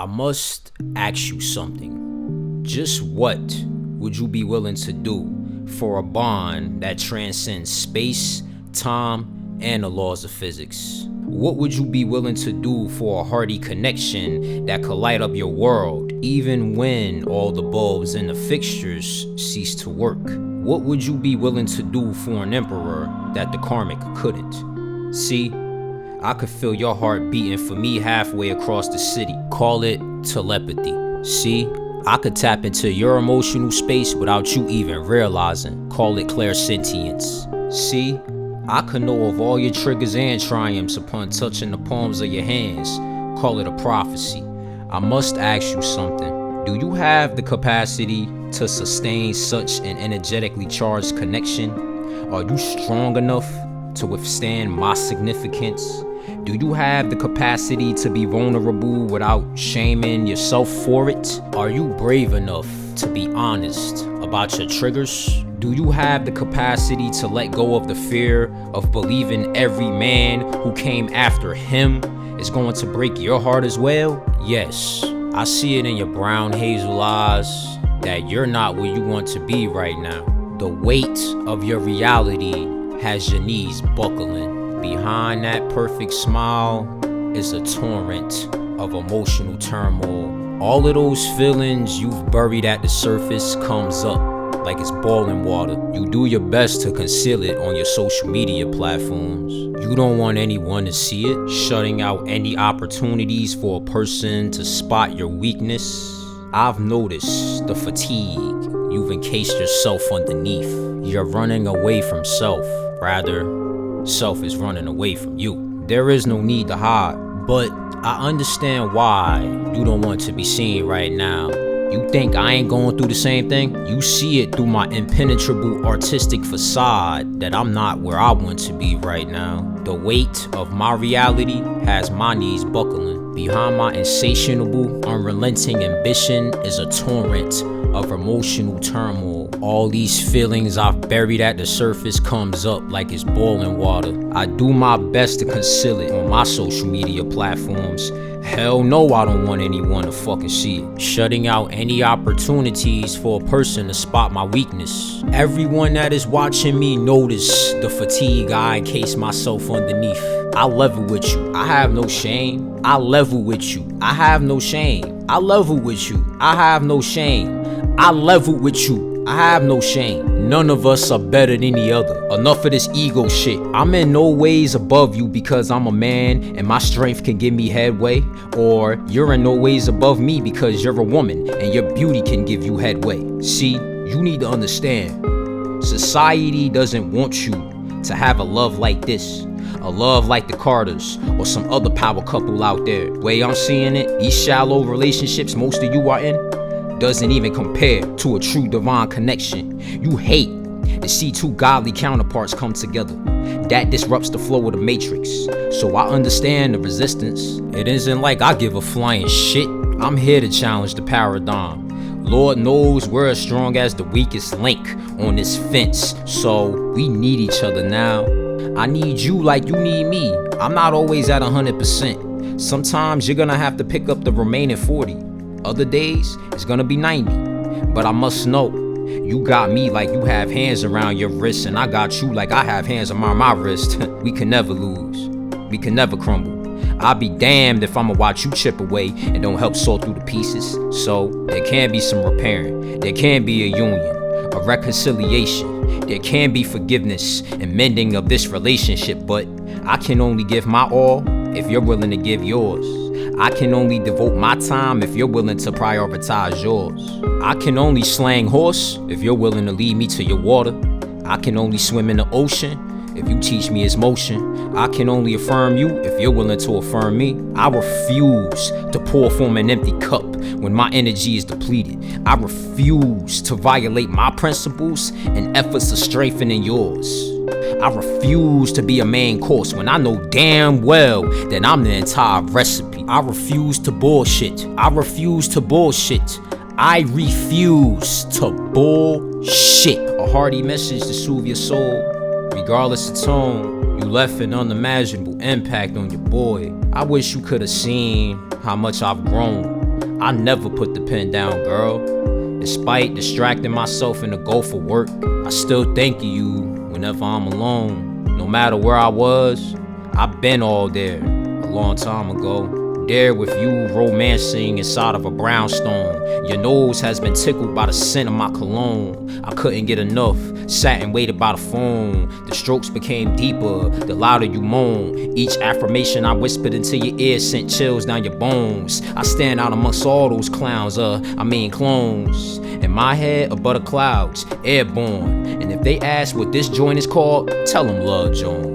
I must ask you something. Just what would you be willing to do for a bond that transcends space, time, and the laws of physics? What would you be willing to do for a hearty connection that could light up your world, even when all the bulbs and the fixtures cease to work? What would you be willing to do for an emperor that the karmic couldn't? See, I could feel your heart beating for me halfway across the city. Call it telepathy. See, I could tap into your emotional space without you even realizing. Call it clairsentience. See, I could know of all your triggers and triumphs upon touching the palms of your hands. Call it a prophecy. I must ask you something. Do you have the capacity to sustain such an energetically charged connection? Are you strong enough to withstand my significance? Do you have the capacity to be vulnerable without shaming yourself for it? Are you brave enough to be honest about your triggers? Do you have the capacity to let go of the fear of believing every man who came after him is going to break your heart as well? Yes, I see it in your brown hazel eyes that you're not where you want to be right now. The weight of your reality has your knees buckling. Behind that perfect smile is a torrent of emotional turmoil. All of those feelings you've buried at the surface comes up like it's boiling water. You do your best to conceal it on your social media platforms. You don't want anyone to see it, shutting out any opportunities for a person to spot your weakness. I've noticed the fatigue you've encased yourself underneath. You're running away from self. Rather, self is running away from you. There is no need to hide, but I understand why you don't want to be seen right now. You think I ain't going through the same thing? You see it through my impenetrable artistic facade that I'm not where I want to be right now. The weight of my reality has my knees buckling. Behind my insatiable, unrelenting ambition is a torrent of emotional turmoil. All these feelings I've buried at the surface comes up like it's boiling water. I do my best to conceal it on my social media platforms. Hell no, I don't want anyone to fucking see it. Shutting out any opportunities for a person to spot my weakness. Everyone that is watching me notice the fatigue I encase myself underneath. I level with you. I have no shame. I level with you. I have no shame. I level with you. I have no shame. I level with you. I have no shame. None of us are better than the other. Enough of this ego shit. I'm in no ways above you because I'm a man and my strength can give me headway. Or you're in no ways above me because you're a woman and your beauty can give you headway. See, you need to understand. Society doesn't want you to have a love like this. A love like the Carters or some other power couple out there. Way I'm seeing it, these shallow relationships most of you are in doesn't even compare to a true divine connection. You hate to see two godly counterparts come together. That disrupts the flow of the matrix. So I understand the resistance. It isn't like I give a flying shit. I'm here to challenge the paradigm. Lord knows we're as strong as the weakest link on this fence. So we need each other now. I need you like you need me. I'm not always at 100%. Sometimes you're gonna have to pick up the remaining 40. Other days, it's gonna be 90. But I must know, you got me like you have hands around your wrist, and I got you like I have hands around my wrist. We can never lose. We can never crumble. I'll be damned if I'ma watch you chip away and don't help sort through the pieces. So, there can be some repairing. There can be a union, a reconciliation. There can be forgiveness and mending of this relationship, but I can only give my all if you're willing to give yours. I can only devote my time if you're willing to prioritize yours. I can only slang horse if you're willing to lead me to your water. I can only swim in the ocean if you teach me its motion. I can only affirm you if you're willing to affirm me. I refuse to pour from an empty cup when my energy is depleted. I refuse to violate my principles in efforts of strengthening yours. I refuse to be a main course when I know damn well that I'm the entire recipe. I refuse to bullshit. I refuse to bullshit. I refuse to bullshit. A hearty message to soothe your soul. Regardless of tone, you left an unimaginable impact on your boy. I wish you could have seen how much I've grown. I never put the pen down, girl. Despite distracting myself in the go for work, I still think of you whenever I'm alone. No matter where I was, I've been all there a long time ago. There with you, romancing inside of a brownstone. Your nose has been tickled by the scent of my cologne. I couldn't get enough, sat and waited by the phone. The strokes became deeper, the louder you moan. Each affirmation I whispered into your ear sent chills down your bones. I stand out amongst all those clowns, clones. In my head, above the clouds, airborne. And if they ask what this joint is called, tell them Luv Jnes.